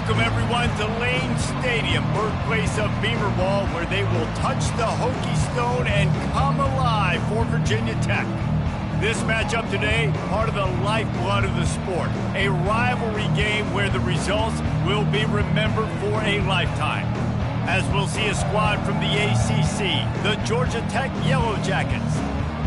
Welcome, everyone, to Lane Stadium, birthplace of Beamer Ball, where they will touch the Hokie Stone and come alive for Virginia Tech. This matchup today, part of the lifeblood of the sport, a rivalry game where the results will be remembered for a lifetime. As we'll see a squad from the ACC, the Georgia Tech Yellow Jackets,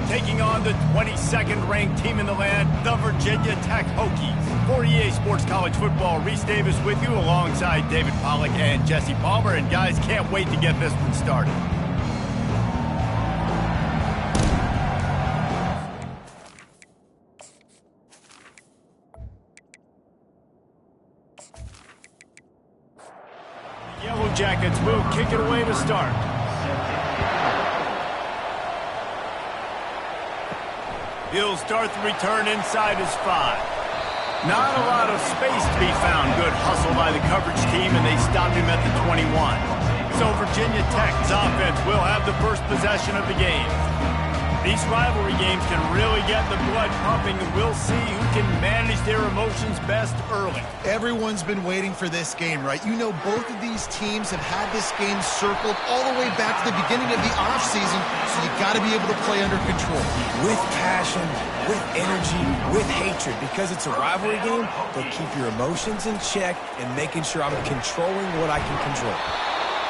taking on the 22nd ranked team in the land, the Virginia Tech Hokies. For EA Sports College Football, Reese Davis with you alongside David Pollack and Jesse Palmer. And guys, can't wait to get this one started. The Yellow Jackets will kick it away to start. He'll start the return inside his 5. Not a lot of space to be found. Good hustle by the coverage team, and they stop him at the 21. So Virginia Tech's offense will have the first possession of the game. These rivalry games can really get the blood pumping, and we'll see who can manage their emotions best early. Everyone's been waiting for this game, right? You know, both of these teams have had this game circled all the way back to the beginning of the offseason, so you got to be able to play under control. With passion, with energy, with hatred, because it's a rivalry game, they'll keep your emotions in check and making sure I'm controlling what I can control.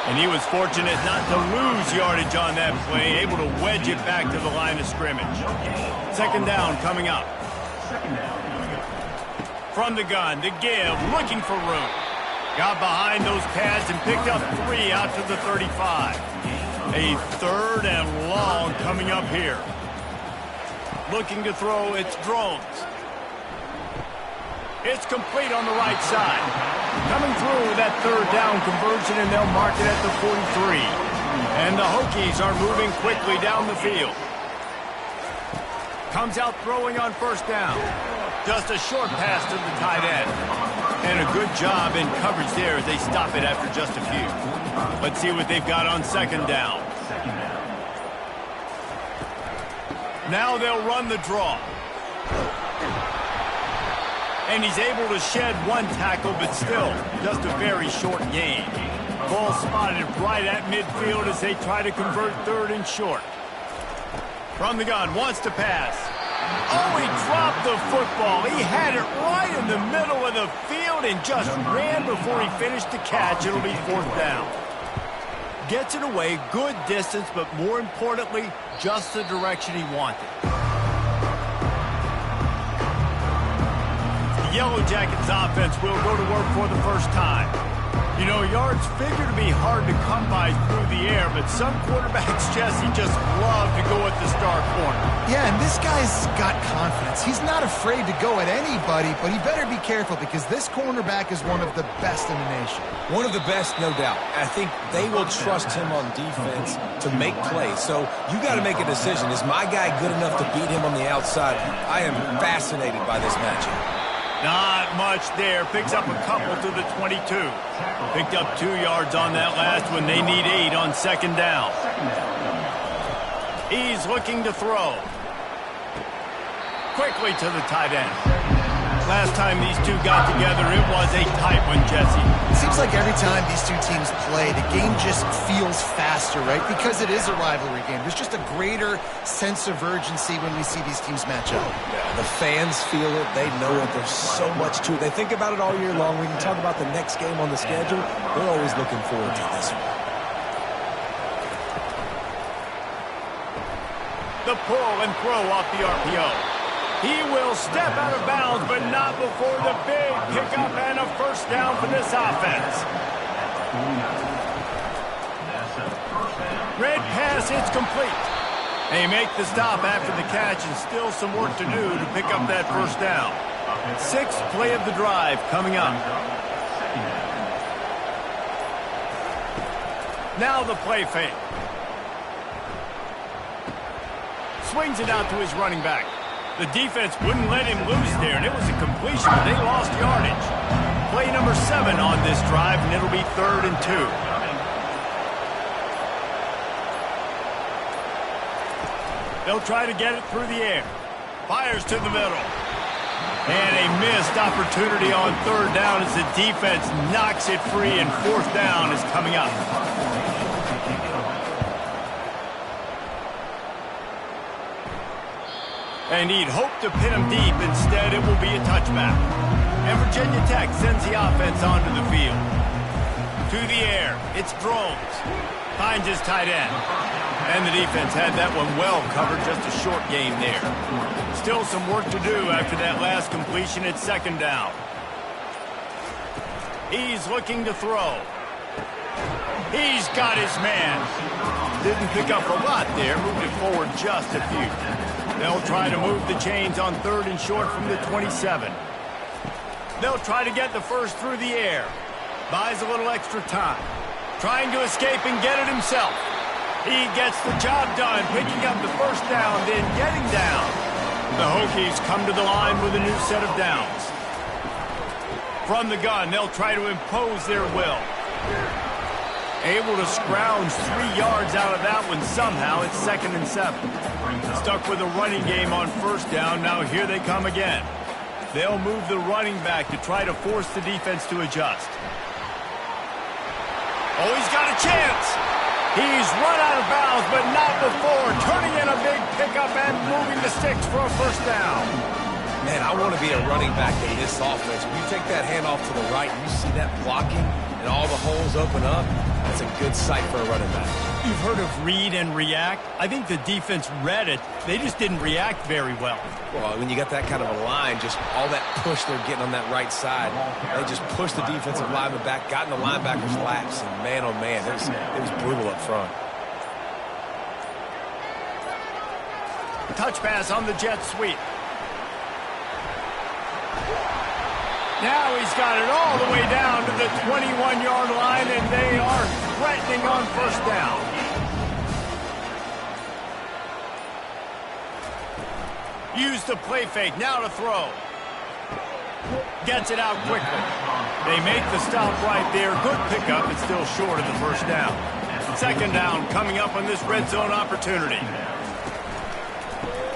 And he was fortunate not to lose yardage on that play, able to wedge it back to the line of scrimmage. Second down coming up. From the gun, the give, looking for room. Got behind those pads and picked up 3 out to the 35. A third and long coming up here. Looking to throw, it's Drones. It's complete on the right side. Coming through with that third down conversion, and they'll mark it at the 43. And the Hokies are moving quickly down the field. Comes out throwing on first down. Just a short pass to the tight end. And a good job in coverage there as they stop it after just a few. Let's see what they've got on second down. Now they'll run the draw. And he's able to shed one tackle, but still just a very short gain. Ball spotted right at midfield as they try to convert third and short. From the gun, wants to pass. Oh, he dropped the football. He had it right in the middle of the field and just ran before he finished the catch. It'll be fourth down. Gets it away, good distance, but more importantly, just the direction he wanted. The Yellow Jackets offense will go to work for the first time. You know, yards figure to be hard to come by through the air, but some quarterbacks, Jesse, just love to go at the star corner. Yeah, and this guy's got confidence. He's not afraid to go at anybody, but he better be careful because this cornerback is one of the best in the nation. One of the best, no doubt. I think they will trust him on defense to make plays. So you got to make a decision. Is my guy good enough to beat him on the outside? I am fascinated by this matchup. Not much there. Picks up a couple to the 22. Picked up 2 yards on that last one. They need 8 on second down. He's looking to throw. Quickly to the tight end. Last time these two got together, it was a tight one, Jesse. It seems like every time these two teams play, the game just feels faster, right? Because it is a rivalry game. There's just a greater sense of urgency when we see these teams match up. The fans feel it. They know it. There's so much to it. They think about it all year long. We can talk about the next game on the schedule. We're always looking forward to this one. The pull and throw off the RPO. He will step out of bounds, but not before the big pickup and a first down for this offense. Red pass, it's complete. They make the stop after the catch, and still some work to do to pick up that first down. 6th play of the drive coming up. Now the play fake. Swings it out to his running back. The defense wouldn't let him loose there, and it was a completion, but they lost yardage. Play number 7 on this drive, and it'll be 3rd and 2. They'll try to get it through the air. Fires to the middle. And a missed opportunity on third down as the defense knocks it free, and fourth down is coming up. And he'd hoped to pin him deep. Instead, it will be a touchback. And Virginia Tech sends the offense onto the field. To the air, it's Drones. Finds his tight end. And the defense had that one well covered, just a short game there. Still some work to do after that last completion at second down. He's looking to throw. He's got his man. Didn't pick up a lot there, moved it forward just a few. They'll try to move the chains on third and short from the 27. They'll try to get the first through the air. Buys a little extra time. Trying to escape and get it himself. He gets the job done, picking up the first down, then getting down. The Hokies come to the line with a new set of downs. From the gun, they'll try to impose their will. Able to scrounge 3 yards out of that one somehow. It's 2nd and 7. Stuck with a running game on first down. Now here they come again. They'll move the running back to try to force the defense to adjust. Oh, he's got a chance. He's run out of bounds, but not before. Turning in a big pickup and moving the sticks for a first down. Man, I want to be a running back in this offense. When you take that handoff to the right and you see that blocking and all the holes open up, that's a good sight for a running back. You've heard of read and react. I think the defense read it. They just didn't react very well. Well, when you got that kind of a line, just all that push they're getting on that right side, they just pushed the defensive lineman back, got in the linebacker's laps, and man, oh man, it was brutal up front. Touch pass on the jet sweep. Now he's got it all the way down to the 21-yard line, and they are threatening on first down. Use the play fake, now to throw. Gets it out quickly. They make the stop right there. Good pickup, but still short of the first down. Second down coming up on this red zone opportunity.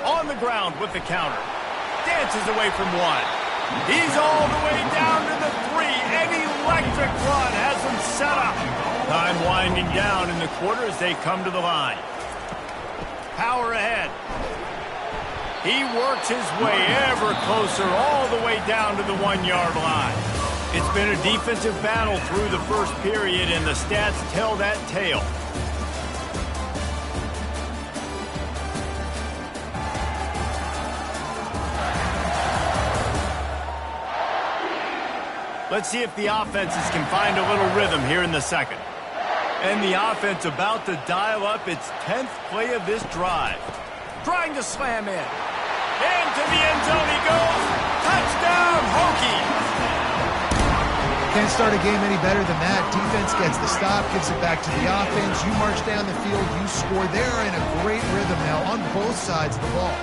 On the ground with the counter. Dances away from one. He's all the way down to the 3. An electric run has him set up. Time winding down in the quarter as they come to the line. Power ahead. He works his way ever closer all the way down to the 1-yard line. It's been a defensive battle through the first period, and the stats tell that tale. Let's see if the offenses can find a little rhythm here in the second. And the offense about to dial up its 10th play of this drive. Trying to slam in. Into the end zone he goes. Touchdown, Hokies! Can't start a game any better than that. Defense gets the stop, gives it back to the offense. You march down the field, you score. They're in a great rhythm now on both sides of the ball.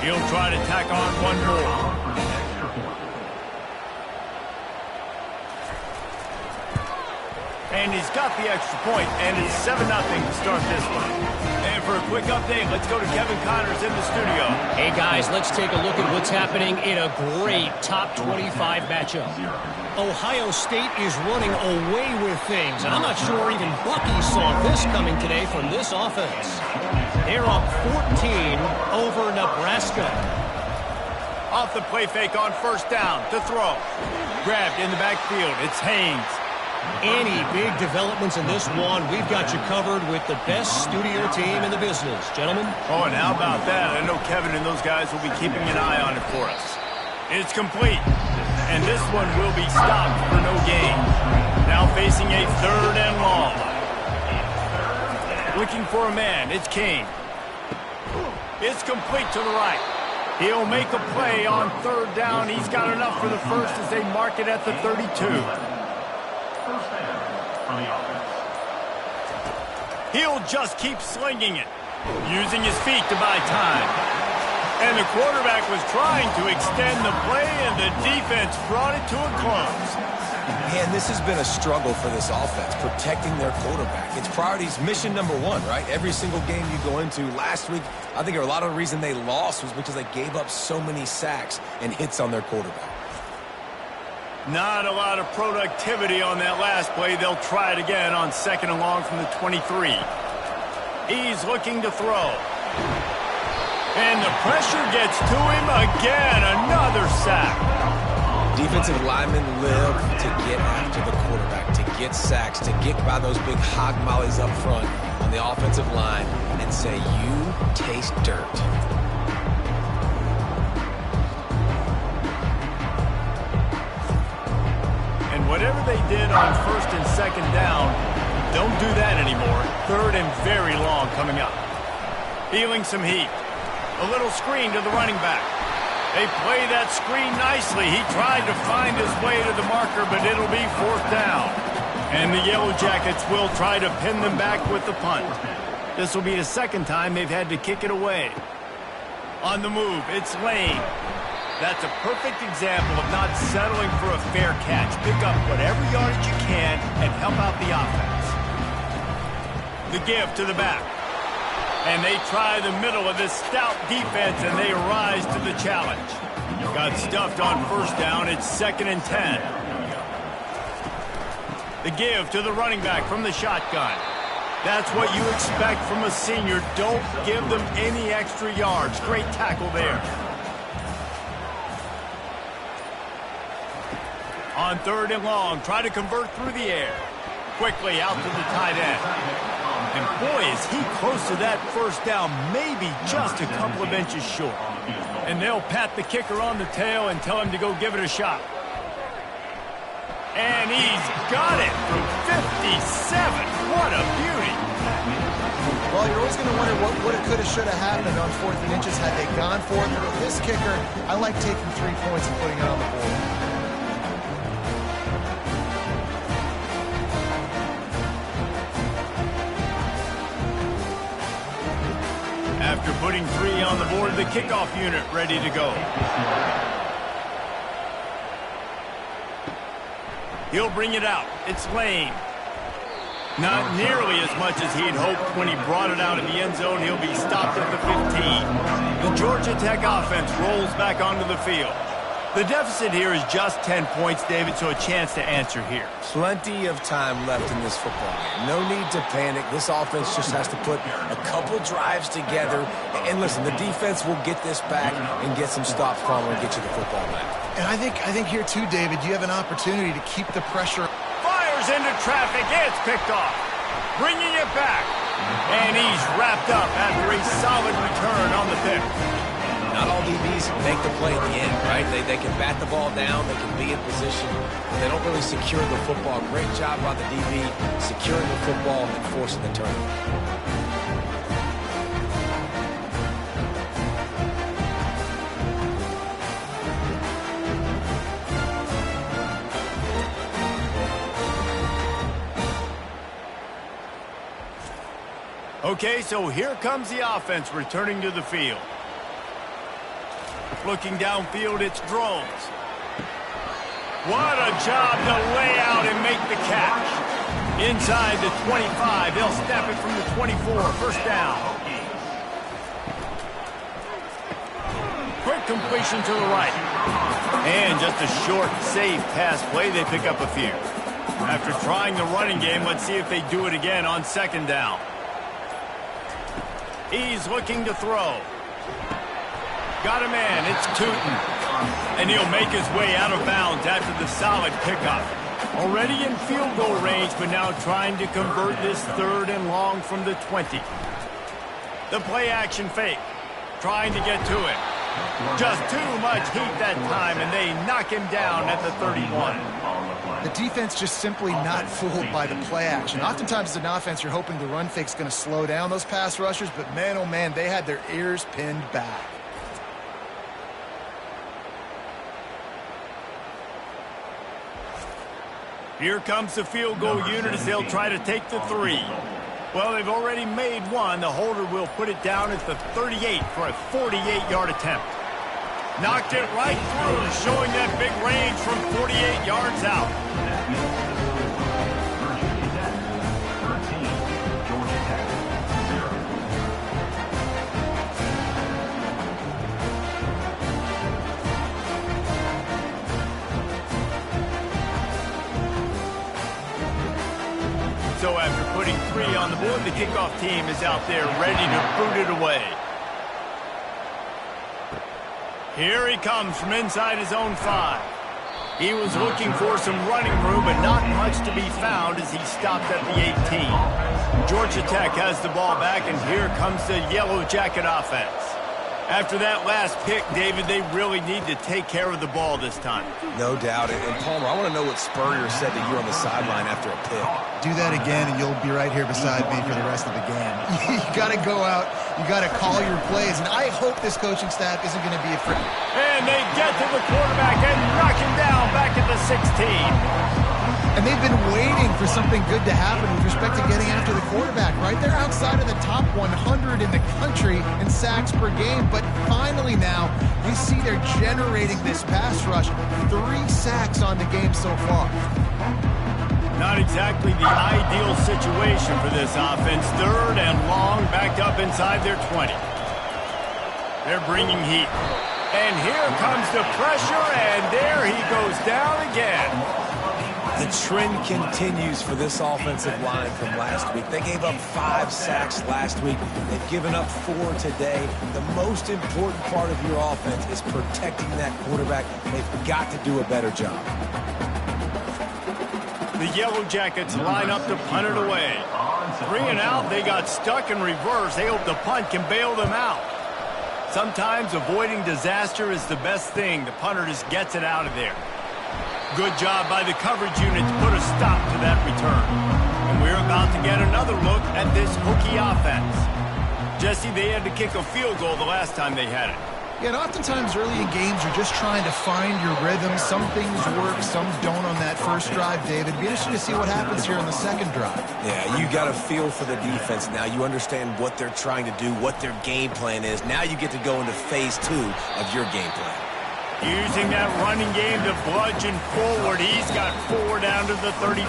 He'll try to tack on one more. And he's got the extra point, and it's 7-0 to start this one. And for a quick update, let's go to Kevin Connors in the studio. Hey, guys, let's take a look at what's happening in a great top 25 matchup. Ohio State is running away with things, and I'm not sure even Bucky saw this coming today from this offense. They're up 14 over Nebraska. Off the play fake on first down to throw. Grabbed in the backfield. It's Haynes. Any big developments in this one, we've got you covered with the best studio team in the business, gentlemen. Oh, and how about that? I know Kevin and those guys will be keeping an eye on it for us. It's complete. And this one will be stopped for no gain. Now facing a 3rd and long. Looking for a man. It's Kane. It's complete to the right. He'll make a play on 3rd down. He's got enough for the first as they mark it at the 32. He'll just keep slinging it, using his feet to buy time. And the quarterback was trying to extend the play, and the defense brought it to a close. Man, this has been a struggle for this offense, protecting their quarterback. It's priorities, mission number one, right? Every single game you go into. Last week, I think a lot of the reason they lost was because they gave up so many sacks and hits on their quarterback. Not a lot of productivity on that last play. They'll try it again on 2nd and long from the 23. He's looking to throw. And the pressure gets to him again. Another sack. Defensive linemen live to get after the quarterback, to get sacks, to get by those big hog mollies up front on the offensive line and say, you taste dirt. And whatever they did on 1st and 2nd down, don't do that anymore. 3rd and very long coming up. Feeling some heat. A little screen to the running back. They play that screen nicely. He tried to find his way to the marker, but it'll be 4th down. And the Yellow Jackets will try to pin them back with the punt. This will be the 2nd time they've had to kick it away. On the move, it's Lane. That's a perfect example of not settling for a fair catch. Pick up whatever yardage you can and help out the offense. The give to the back. And they try the middle of this stout defense, and they rise to the challenge. Got stuffed on 1st down. It's 2nd and 10. The give to the running back from the shotgun. That's what you expect from a senior. Don't give them any extra yards. Great tackle there. On 3rd and long, try to convert through the air. Quickly out to the tight end. And boy, is he close to that 1st down, maybe just a couple of inches short. And they'll pat the kicker on the tail and tell him to go give it a shot. And he's got it from 57. What a beauty. Well, you're always going to wonder what it could have, should have happened on 4th and inches had they gone for it. But with this kicker, I like taking 3 points and putting it on the board. After putting 3 on the board, the kickoff unit ready to go. He'll bring it out. It's Lane. Not nearly as much as he'd hoped when he brought it out of the end zone. He'll be stopped at the 15. The Georgia Tech offense rolls back onto the field. The deficit here is just 10 points, David, so a chance to answer here. Plenty of time left in this football game. No need to panic. This offense just has to put a couple drives together. And listen, the defense will get this back and get some stops calling and get you the football back. And I think here too, David, you have an opportunity to keep the pressure. Fires into traffic. It's picked off. Bringing it back. And he's wrapped up after a solid return on the pick. Not all DBs make the play at the end, right? They can bat the ball down, they can be in position, but they don't really secure the football. Great job by the DB securing the football and forcing the turnover. Okay, so here comes the offense returning to the field. Looking downfield, it's Drones. What a job to lay out and make the catch. Inside the 25, they'll snap it from the 24, 1st down. Quick completion to the right. And just a short, safe pass play, they pick up a few. After trying the running game, let's see if they do it again on 2nd down. He's looking to throw. Got a man, it's Tootin. And he'll make his way out of bounds after the solid pickup. Already in field goal range, but now trying to convert this 3rd and long from the 20. The play action fake. Trying to get to it. Just too much heat that time, and they knock him down at the 31. The defense just simply not fooled by the play action. Oftentimes as an offense, you're hoping the run fake's going to slow down those pass rushers, but man, oh man, they had their ears pinned back. Here comes the field goal unit as they'll try to take the 3. Well, they've already made one. The holder will put it down at the 38 for a 48-yard attempt. Knocked it right through, showing that big range from 48 yards out. So after putting 3 on the board, the kickoff team is out there ready to boot it away. Here he comes from inside his own 5. He was looking for some running room, but not much to be found as he stopped at the 18. Georgia Tech has the ball back, and here comes the Yellow Jacket offense. After that last pick, David, they really need to take care of the ball this time. No doubt. And Palmer, I want to know what Spurrier said to you on the sideline after a pick. Do that again, and you'll be right here beside me for the rest of the game. You got to go out. You got to call your plays, and I hope this coaching staff isn't going to be afraid. And they get to the quarterback and knock him down back at the 16. And they've been waiting for something good to happen with respect to getting after the quarterback, right? They're outside of the top 100 in the country in sacks per game, but finally now we see they're generating this pass rush. 3 sacks on the game so far. Not exactly the ideal situation for this offense. 3rd and long, backed up inside their 20. They're bringing heat. And here comes the pressure, and there he goes down again. The trend continues for this offensive line from last week. They gave up 5 sacks last week. They've given up 4 today. The most important part of your offense is protecting that quarterback. They've got to do a better job. The Yellow Jackets line up to punt it away. 3 and out, they got stuck in reverse. They hope the punt can bail them out. Sometimes avoiding disaster is the best thing. The punter just gets it out of there. Good job by the coverage unit to put a stop to that return. And we're about to get another look at this Hokie offense. Jesse, they had to kick a field goal the last time they had it. Yeah, and oftentimes early in games, you're just trying to find your rhythm. Some things work, some don't on that first drive, David. Be interesting to see what happens here on the second drive. Yeah, you got a feel for the defense now. You understand what they're trying to do, what their game plan is. Now you get to go into phase 2 of your game plan. Using that running game to bludgeon forward. He's got 4 down to the 35.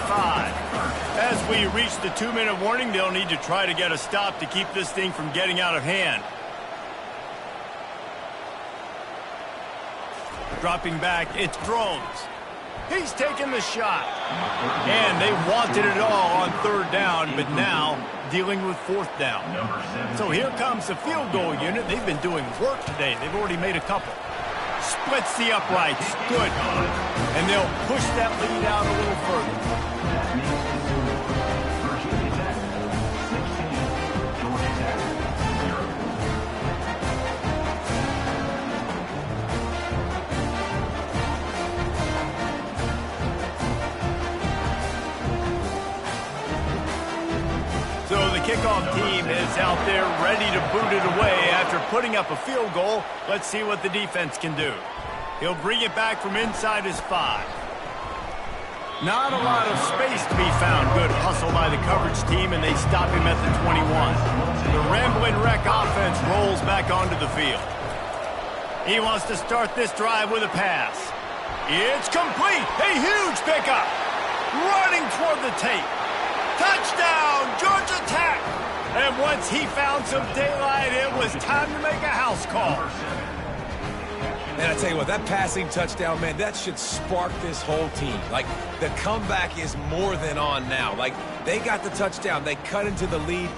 As we reach the 2-minute warning, they'll need to try to get a stop to keep this thing from getting out of hand. Dropping back, it's Drones. He's taking the shot. And they wanted it all on 3rd down, but now dealing with 4th down. So here comes the field goal unit. They've been doing work today. They've already made a couple. Splits the uprights. Good. And they'll push that lead out a little further. So the kickoff team is out there ready to boot it away after putting up a field goal. Let's see what the defense can do. He'll bring it back from inside his 5. Not a lot of space to be found. Good hustle by the coverage team, and they stop him at the 21. The Ramblin' Wreck offense rolls back onto the field. He wants to start this drive with a pass. It's complete. A huge pickup. Running toward the tape. Touchdown, Georgia Tech! And once he found some daylight, it was time to make a house call. And I tell you what, that passing touchdown, man, that should spark this whole team. Like, the comeback is more than on now. Like, they got the touchdown. They cut into the lead.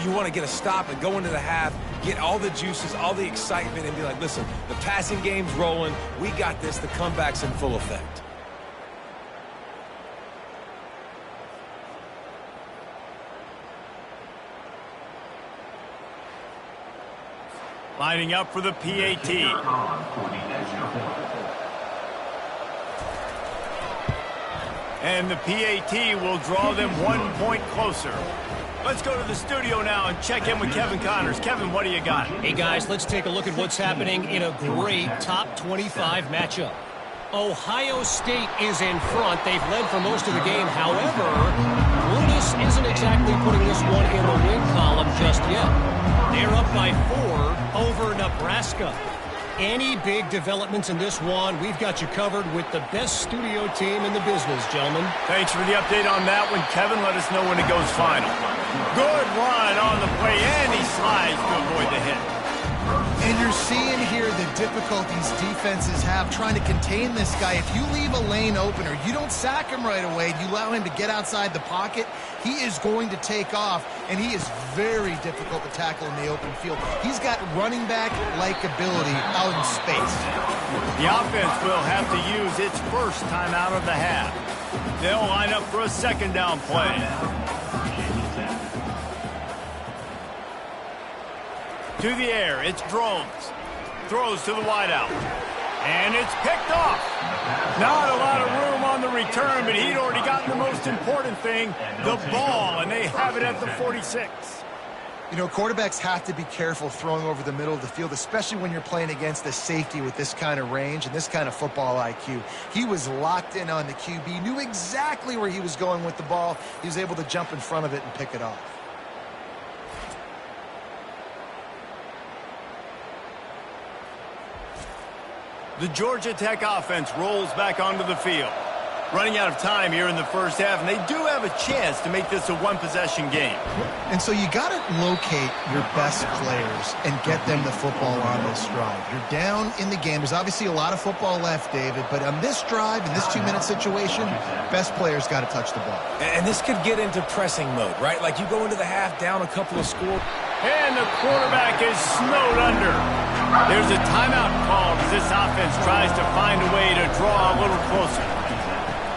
You want to get a stop and go into the half, get all the juices, all the excitement, and be like, listen, the passing game's rolling. We got this. The comeback's in full effect. Lining up for the PAT. And the PAT will draw them 1 point closer. Let's go to the studio now and check in with Kevin Connors. Kevin, what do you got? Hey, guys, let's take a look at what's happening in a great top 25 matchup. Ohio State is in front. They've led for most of the game. However, one this isn't exactly putting this one in the win column just yet. They're up by 4 over Nebraska. Any big developments in this one, we've got you covered with the best studio team in the business, gentlemen. Thanks for the update on that one, Kevin. Let us know when it goes final. Good run on the play, and he slides to avoid the hit. And you're seeing here the difficulties defenses have trying to contain this guy. If you leave a lane open or you don't sack him right away, you allow him to get outside the pocket, he is going to take off, and he is very difficult to tackle in the open field. He's got running back-like ability out in space. The offense will have to use its first time out of the half. They'll line up for a second down play. To the air, it's Drones. Throws to the wideout. And it's picked off. Not a lot of room on the return, but he'd already gotten the most important thing, the ball, and they have it at the 46. You know, quarterbacks have to be careful throwing over the middle of the field, especially when you're playing against a safety with this kind of range and this kind of football IQ. He was locked in on the QB, knew exactly where he was going with the ball. He was able to jump in front of it and pick it off. The Georgia Tech offense rolls back onto the field. Running out of time here in the first half, and they do have a chance to make this a one-possession game. And so you got to locate your best players and get them the football on this drive. You're down in the game. There's obviously a lot of football left, David, but on this drive, in this 2-minute situation, best players got to touch the ball. And this could get into pressing mode, right? Like you go into the half down a couple of scores. And the quarterback is snowed under. There's a timeout called as this offense tries to find a way to draw a little closer.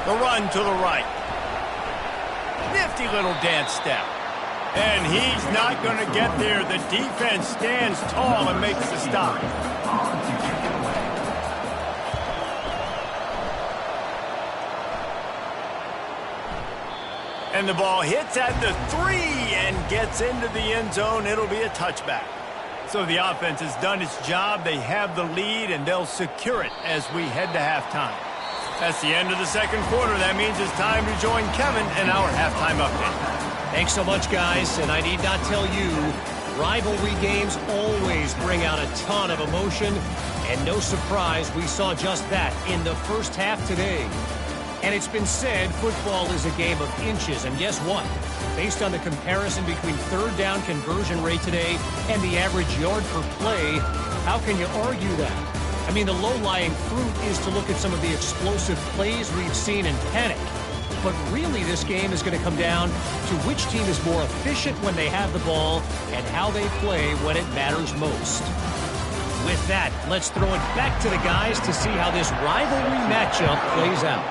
The run to the right. Nifty little dance step. And he's not going to get there. The defense stands tall and makes the stop. And the ball hits at the 3 and gets into the end zone. It'll be a touchback. So the offense has done its job. They have the lead, and they'll secure it as we head to halftime. That's the end of the second quarter. That means it's time to join Kevin in our halftime update. Thanks so much, guys. And I need not tell you, rivalry games always bring out a ton of emotion. And no surprise, we saw just that in the first half today. And it's been said football is a game of inches. And guess what? Based on the comparison between third down conversion rate today and the average yard per play, how can you argue that? I mean, the low-lying fruit is to look at some of the explosive plays we've seen in panic. But really, this game is going to come down to which team is more efficient when they have the ball and how they play when it matters most. With that, let's throw it back to the guys to see how this rivalry matchup plays out.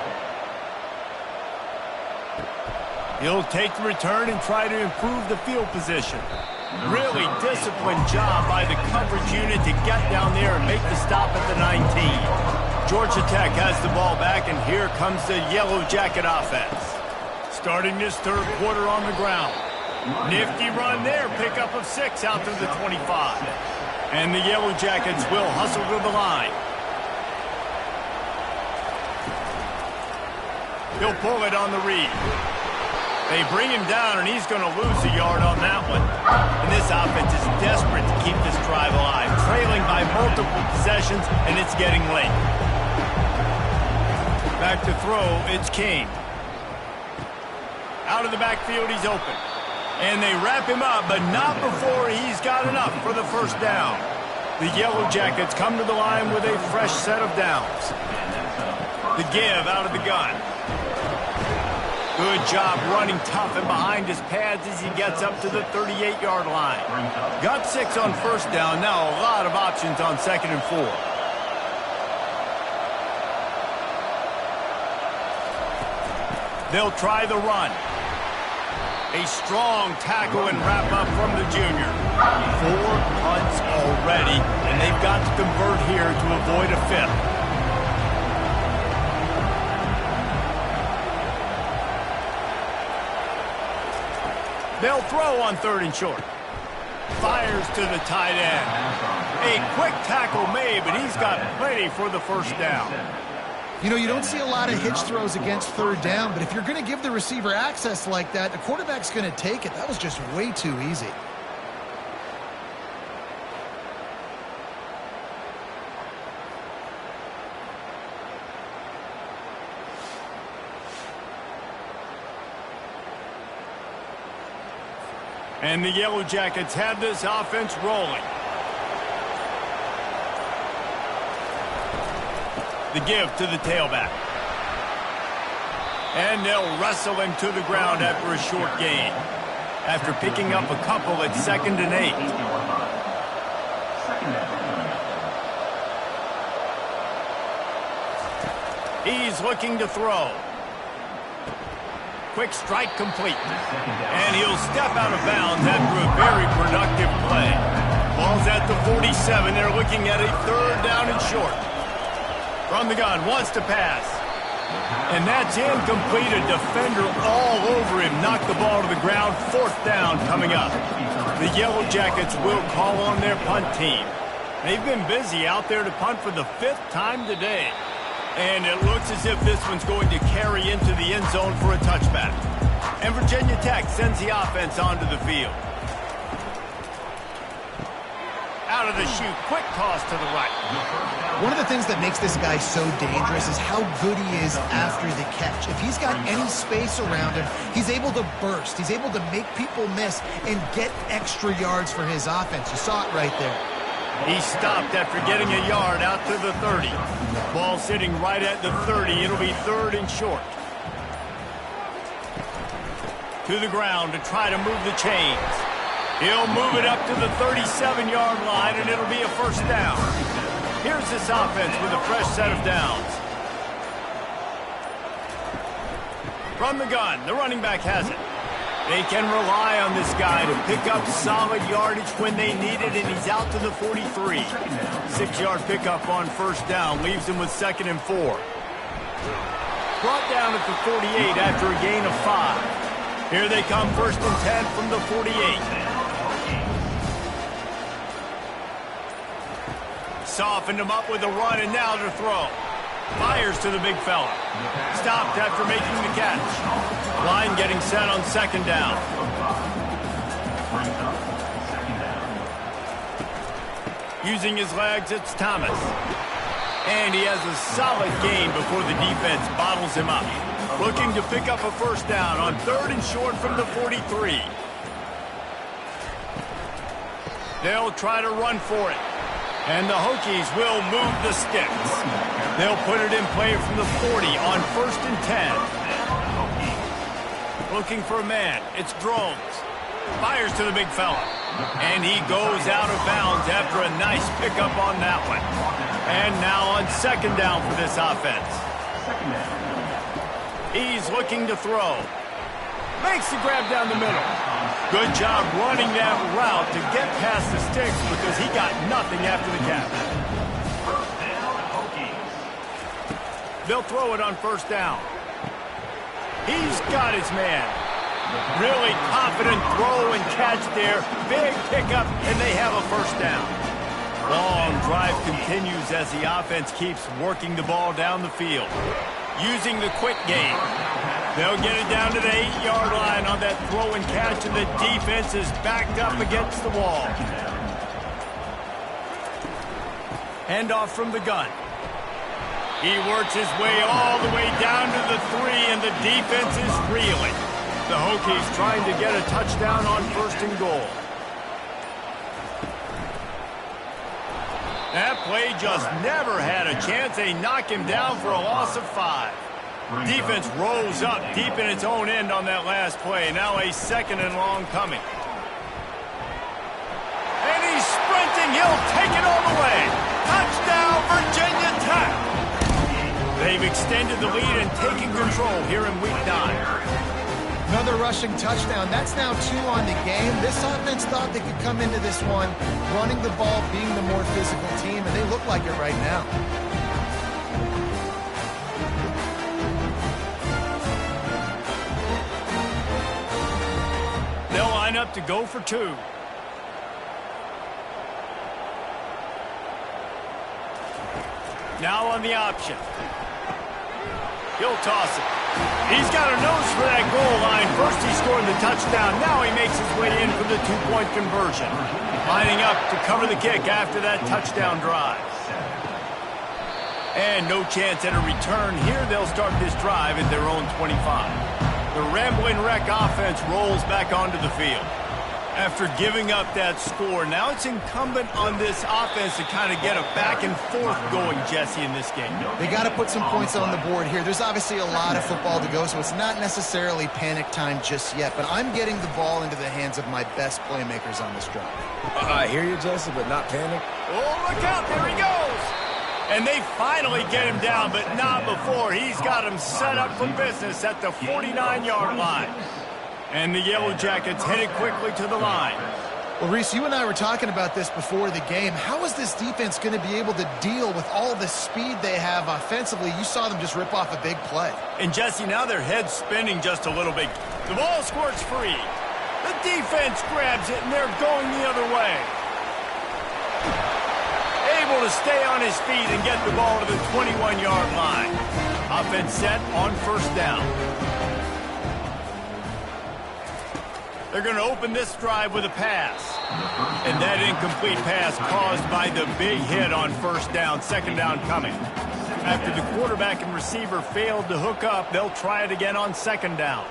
He'll take the return and try to improve the field position. Really disciplined job by the coverage unit to get down there and make the stop at the 19. Georgia Tech has the ball back, and here comes the Yellow Jacket offense. Starting this third quarter on the ground. Nifty run there, pickup of 6 out to the 25. And the Yellow Jackets will hustle to the line. He'll pull it on the read. They bring him down, and he's going to lose a yard on that one. And this offense is desperate to keep this drive alive, trailing by multiple possessions, and it's getting late. Back to throw, it's King. Out of the backfield, he's open. And they wrap him up, but not before he's got enough for the first down. The Yellow Jackets come to the line with a fresh set of downs. The give out of the gun. Good job running tough and behind his pads as he gets up to the 38-yard line. Got 6 on first down. Now a lot of options on 2nd and 4. They'll try the run. A strong tackle and wrap up from the junior. 4 punts already, and they've got to convert here to avoid a 5th. They'll throw on 3rd and short. Fires to the tight end. A quick tackle made, but he's got plenty for the first down. You know, you don't see a lot of hitch throws against third down, but if you're going to give the receiver access like that, the quarterback's going to take it. That was just way too easy. And the Yellow Jackets have this offense rolling. The give to the tailback. And they'll wrestle him to the ground after a short gain. After picking up a couple at 2nd and 8. He's looking to throw. Quick strike complete. And he'll step out of bounds after a very productive play. Ball's at the 47. They're looking at a 3rd down and short. From the gun, wants to pass. And that's incomplete. A defender all over him. Knocked the ball to the ground. 4th down coming up. The Yellow Jackets will call on their punt team. They've been busy out there to punt for the 5th time today. And it looks as if this one's going to carry into the end zone for a touchback. And Virginia Tech sends the offense onto the field. Out of the chute, quick toss to the right. One of the things that makes this guy so dangerous is how good he is after the catch. If he's got any space around him, he's able to burst. He's able to make people miss and get extra yards for his offense. You saw it right there. He stopped after getting a yard out to the 30. Ball sitting right at the 30. It'll be 3rd and short. To the ground to try to move the chains. He'll move it up to the 37-yard line, and it'll be a 1st down. Here's this offense with a fresh set of downs. From the gun, the running back has it. They can rely on this guy to pick up solid yardage when they need it, and he's out to the 43. 6-yard pickup on 1st down leaves him with 2nd and 4. Brought down at the 48 after a gain of 5. Here they come, 1st and 10 from the 48. Softened him up with a run, and now to throw. Fires to the big fella. Stopped after making the catch. Line getting set on 2nd down. Using his legs, it's Thomas. And he has a solid gain before the defense bottles him up. Looking to pick up a 1st down on 3rd and short from the 43. They'll try to run for it. And the Hokies will move the sticks. They'll put it in play from the 40 on 1st and 10. Looking for a man. It's Drones. Fires to the big fella. And he goes out of bounds after a nice pickup on that one. And now on 2nd down for this offense. He's looking to throw. Makes the grab down the middle. Good job running that route to get past the sticks because he got nothing after the catch. They'll throw it on 1st down. He's got his man. Really confident throw and catch there. Big pickup, and they have a 1st down. Long drive continues as the offense keeps working the ball down the field. Using the quick game. They'll get it down to the 8-yard line on that throw and catch, and the defense is backed up against the wall. Handoff from the gun. He works his way all the way down to the 3, and the defense is reeling. The Hokies trying to get a touchdown on 1st and goal. That play just never had a chance. They knock him down for a loss of 5. Defense rolls up deep in its own end on that last play. Now a 2nd and long coming. And he's sprinting. He'll take it all the way. Touchdown, Virginia Tech. They've extended the lead and taken control here in Week 9. Another rushing touchdown. That's now 2 on the game. This offense thought they could come into this one running the ball, being the more physical team, and they look like it right now. They'll line up to go for 2. Now on the option. He'll toss it. He's got a nose for that goal line. First he scored the touchdown. Now he makes his way in for the two-point conversion. Lining up to cover the kick after that touchdown drive. And no chance at a return here. They'll start this drive at their own 25. The Rambling Wreck offense rolls back onto the field. After giving up that score, now it's incumbent on this offense to kind of get a back and forth going, Jesse, in this game. They got to put some points on the board here. There's obviously a lot of football to go, so it's not necessarily panic time just yet, but I'm getting the ball into the hands of my best playmakers on this drive. I hear you, Jesse, but not panic. Oh, look out, there he goes! And they finally get him down, but not before. He's got him set up for business at the 49-yard line. And the Yellow Jackets headed quickly to the line. Well, Reese, you and I were talking about this before the game. How is this defense going to be able to deal with all the speed they have offensively? You saw them just rip off a big play. And, Jesse, now their head's spinning just a little bit. The ball squirts free. The defense grabs it, and they're going the other way. Able to stay on his feet and get the ball to the 21-yard line. Offense set on first down. They're going to open this drive with a pass. And that incomplete pass caused by the big hit on first down, second down coming. After the quarterback and receiver failed to hook up, they'll try it again on second down.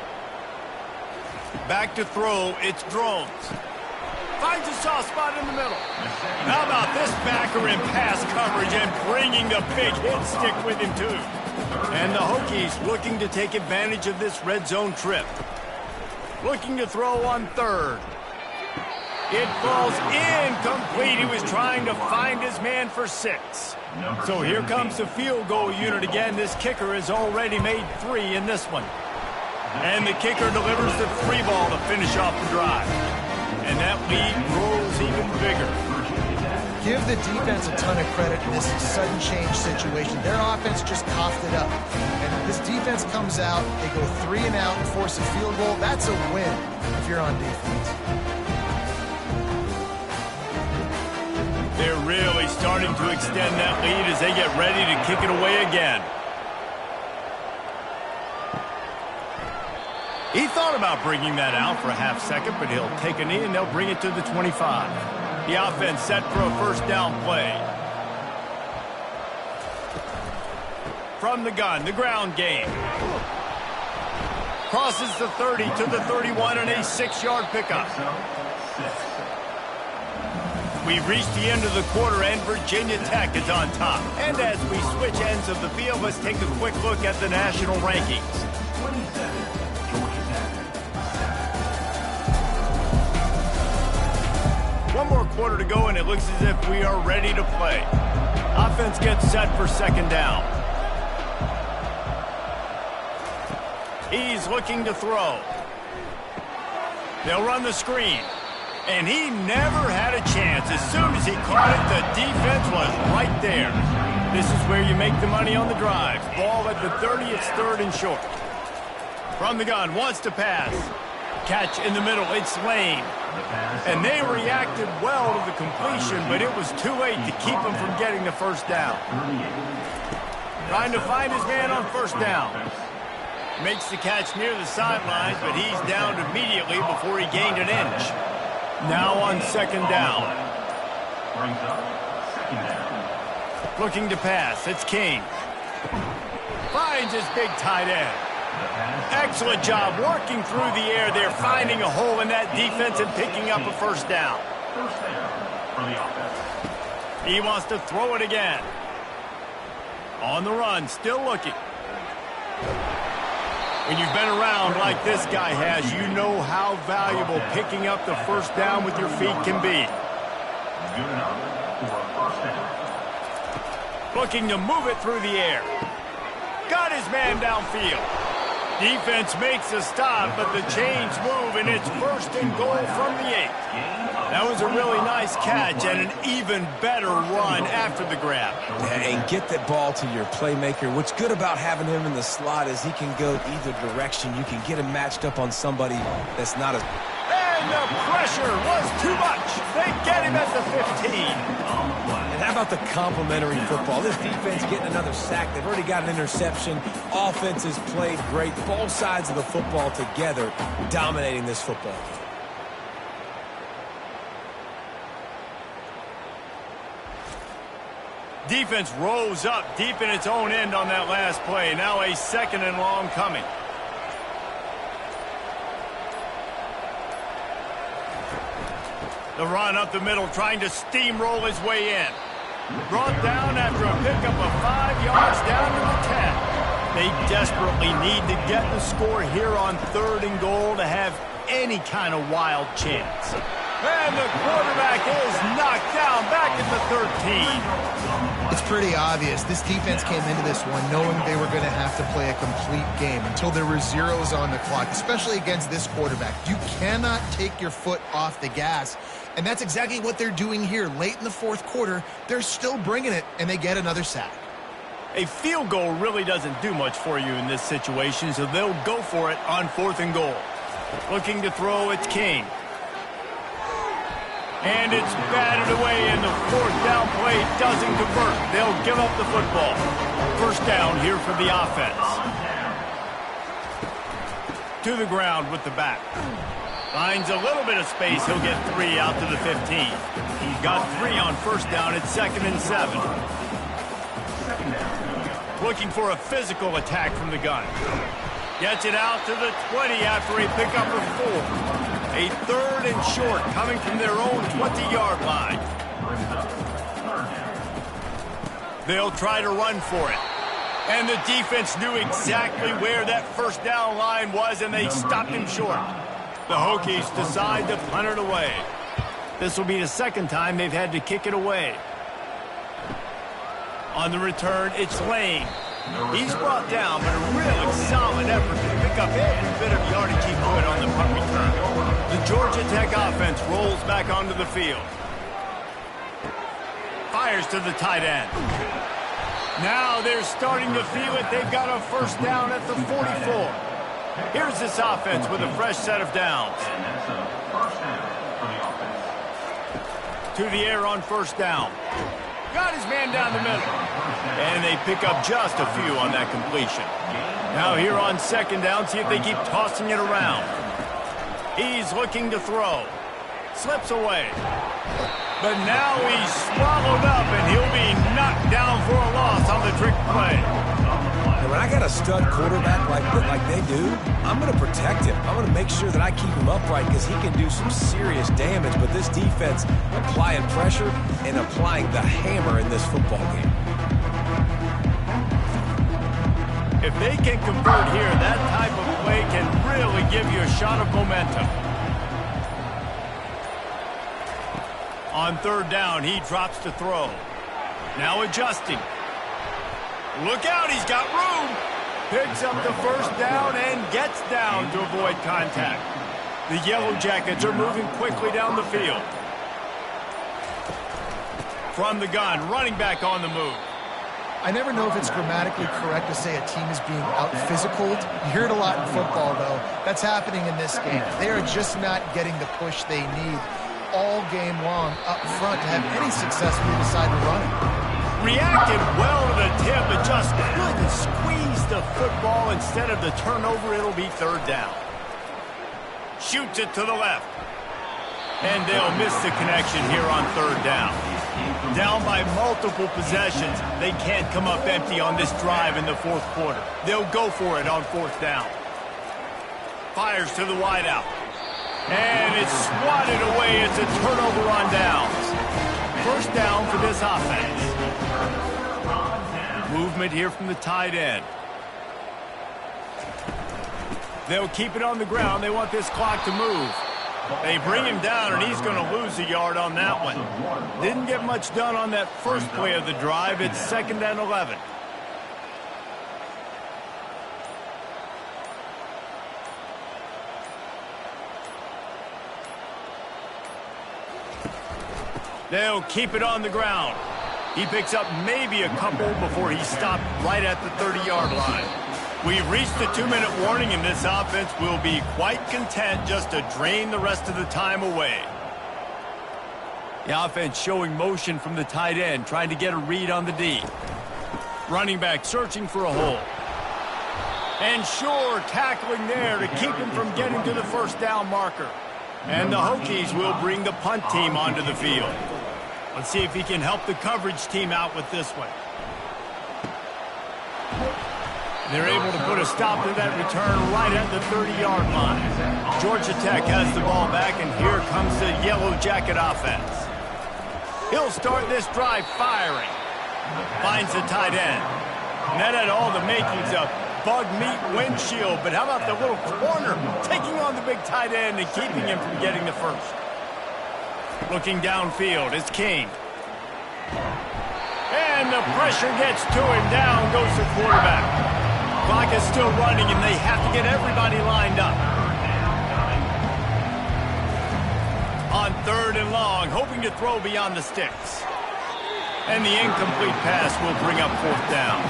Back to throw, it's Drones. Finds a soft spot in the middle. How about this backer in pass coverage and bringing the big hit stick with him too. And the Hokies looking to take advantage of this red zone trip. Looking to throw on third. It falls incomplete. He was trying to find his man for 6. So here comes the field goal unit again. This kicker has already made 3 in this one. And the kicker delivers the 3 ball to finish off the drive. And that lead grows even bigger. Give the defense a ton of credit in this sudden change situation. Their offense just coughed it up. And this defense comes out, they go 3 and out and force a field goal. That's a win if you're on defense. They're really starting to extend that lead as they get ready to kick it away again. He thought about bringing that out for a half second, but he'll take a knee and they'll bring it to the 25. The offense set for a first down play. From the gun, the ground game. Crosses the 30 to the 31 and a 6-yard pickup. We've reached the end of the quarter and Virginia Tech is on top. And as we switch ends of the field, let's take a quick look at the national rankings. One more quarter to go, and it looks as if we are ready to play. Offense gets set for second down. He's looking to throw. They'll run the screen. And he never had a chance. As soon as he caught it, the defense was right there. This is where you make the money on the drive. Ball at the 30, it's third and short. From the gun, wants to pass. Catch in the middle, it's Lane. And they reacted well to the completion, but it was too late to keep him from getting the first down. Trying to find his man on first down. Makes the catch near the sidelines, but he's downed immediately before he gained an inch. Now on second down. Looking to pass, it's King. Finds his big tight end. Excellent job working through the air there, finding a hole in that defense and picking up a first down. He wants to throw it again. On the run, still looking. When you've been around like this guy has, you know how valuable picking up the first down with your feet can be. Looking to move it through the air. Got his man downfield. Defense makes a stop, but the chains move, and it's first and goal from the 8. That was a really nice catch and an even better run after the grab. And get that ball to your playmaker. What's good about having him in the slot is he can go either direction. You can get him matched up on somebody that's not a... And the pressure was too much. They get him at the 15. And that about the complimentary football? This defense getting another sack. They've already got an interception. Offense has played great. Both sides of the football together dominating this football game. Defense rose up deep in its own end on that last play. Now a 2nd and long coming. The run up the middle, trying to steamroll his way in. Brought down after a pickup of 5 yards down to the 10. They desperately need to get the score here on 3rd and goal to have any kind of wild chance. And the quarterback is knocked down back at the 13. It's pretty obvious. This defense came into this one knowing they were going to have to play a complete game until there were zeros on the clock, especially against this quarterback. You cannot take your foot off the gas, and that's exactly what they're doing here. Late in the 4th quarter, they're still bringing it, and they get another sack. A field goal really doesn't do much for you in this situation, so they'll go for it on 4th and goal. Looking to throw, it's King. And it's batted away, and the 4th down play doesn't convert. They'll give up the football. 1st down here for the offense. To the ground with the back. Finds a little bit of space. He'll get 3 out to the 15. He's got 3 on 1st down. It's 2nd and 7. Looking for a physical attack from the gun. Gets it out to the 20 after a pickup of 4. A 3rd and short coming from their own 20-yard line. They'll try to run for it. And the defense knew exactly where that 1st down line was, and they stopped him short. The Hokies decide to punt it away. This will be the 2nd time they've had to kick it away. On the return, it's Lane. He's brought down, but a really solid effort to pick up every bit of yardage he could on the punt return. The Georgia Tech offense rolls back onto the field. Fires to the tight end. Now they're starting to feel it. They've got a 1st down at the 44. Here's this offense with a fresh set of downs. To the air on 1st down. Got his man down the middle. And they pick up just a few on that completion. Now here on 2nd down, see if they keep tossing it around. He's looking to throw. Slips away. But now he's swallowed up, and he'll be knocked down for a loss on the trick play. And when I got a stud quarterback like they do, I'm going to protect him. I'm going to make sure that I keep him upright because he can do some serious damage. But this defense applying pressure and applying the hammer in this football game. If they can convert here, that type of play can really give you a shot of momentum. On 3rd down, he drops to throw. Now adjusting. Look out, he's got room. Picks up the 1st down and gets down to avoid contact. The Yellow Jackets are moving quickly down the field. From the gun, running back on the move. I never know if it's grammatically correct to say a team is being out-physicaled. You hear it a lot in football, though. That's happening in this game. They are just not getting the push they need all game long up front to have any success when they decide to run it. Reacted well to the tip, but just couldn't squeeze the football. Instead of the turnover, it'll be 3rd down. Shoots it to the left. And they'll miss the connection here on 3rd down. Down by multiple possessions, they can't come up empty on this drive in the 4th quarter. They'll go for it on 4th down. Fires to the wideout. And it's swatted away. It's a turnover on downs. 1st down for this offense. Movement here from the tight end. They'll keep it on the ground. They want this clock to move. They bring him down, and he's going to lose a yard on that one. Didn't get much done on that first play of the drive. It's 2nd and 11. They'll keep it on the ground. He picks up maybe a couple before he stopped right at the 30-yard line. We've reached the 2-minute warning, and this offense will be quite content just to drain the rest of the time away. The offense showing motion from the tight end, trying to get a read on the D. Running back searching for a hole. And sure, tackling there to keep him from getting to the first down marker. And the Hokies will bring the punt team onto the field. Let's see if he can help the coverage team out with this one. They're able to put a stop to that return right at the 30-yard line. Georgia Tech has the ball back, and here comes the Yellow Jacket offense. He'll start this drive firing. Finds the tight end. And that had all the makings of bug meat windshield, but how about the little corner taking on the big tight end and keeping him from getting the first? Looking downfield, it's King. And the pressure gets to him. Down goes the quarterback. Clock is still running, and they have to get everybody lined up. On 3rd and long, hoping to throw beyond the sticks. And the incomplete pass will bring up 4th down.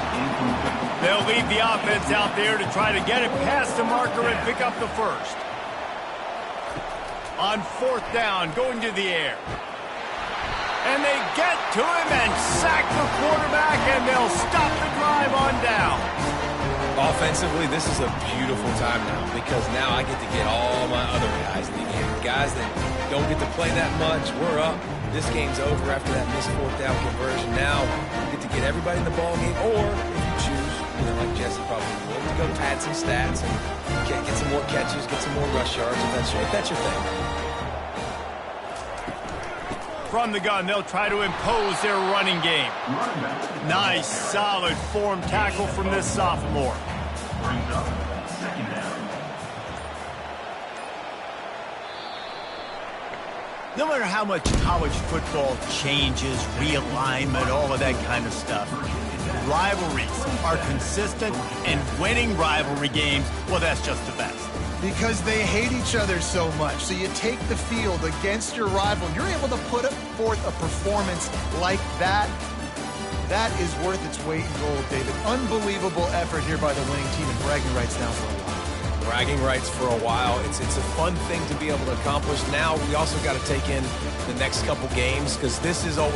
They'll leave the offense out there to try to get it past the marker and pick up the first. On 4th down, going to the air. And they get to him and sack the quarterback, and they'll stop the drive on down. Offensively, this is a beautiful time now because now I get to get all my other guys in the game. Guys that don't get to play that much, we're up. This game's over after that missed 4th down conversion. Now we get to get everybody in the ball game, or if you choose, like Jesse probably would, to go pad some stats and get some more catches, get some more rush yards if that's your thing. From the gun, they'll try to impose their running game. Nice, solid form tackle from this sophomore. No matter how much college football changes, realignment, all of that kind of stuff, rivalries are consistent, and winning rivalry games, well, that's just the best. Because they hate each other so much. So you take the field against your rival. You're able to put forth a performance like that. That is worth its weight in gold, David. Unbelievable effort here by the winning team, and bragging rights now for a while. Bragging rights for a while. It's a fun thing to be able to accomplish. Now we also got to take in the next couple games because there's a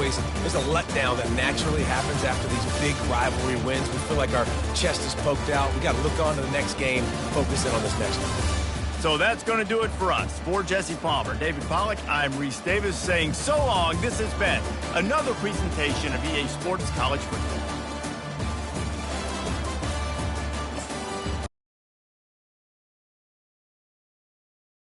letdown that naturally happens after these big rivalry wins. We feel like our chest is poked out. We got to look on to the next game, focus in on this next one. So that's going to do it for us. For Jesse Palmer, David Pollack, I'm Reese Davis saying so long. This has been another presentation of EA Sports College Football.